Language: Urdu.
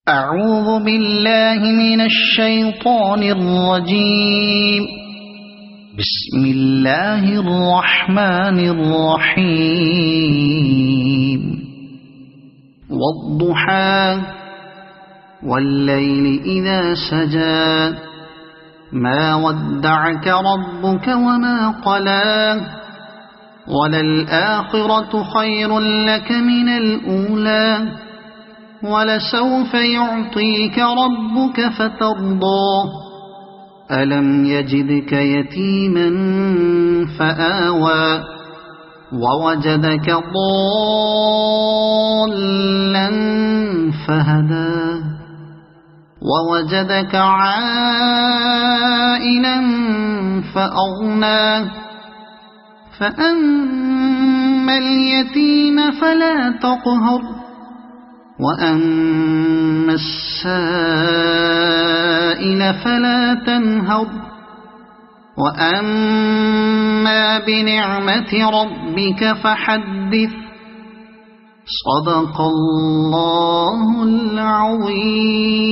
أعوذ بالله من الشيطان الرجيم. بسم الله الرحمن الرحيم. والضحى والليل إذا سجى ما ودعك ربك وما قلى وللآخرة خير لك من الأولى ولسوف يعطيك ربك فترضى ألم يجدك يتيما فآوى ووجدك ضالا فهدى ووجدك عائلا فأغنى فأما اليتيم فلا تقهر وأما السائل فلا تنهر وأما بنعمة ربك فحدث. صدق الله العظيم.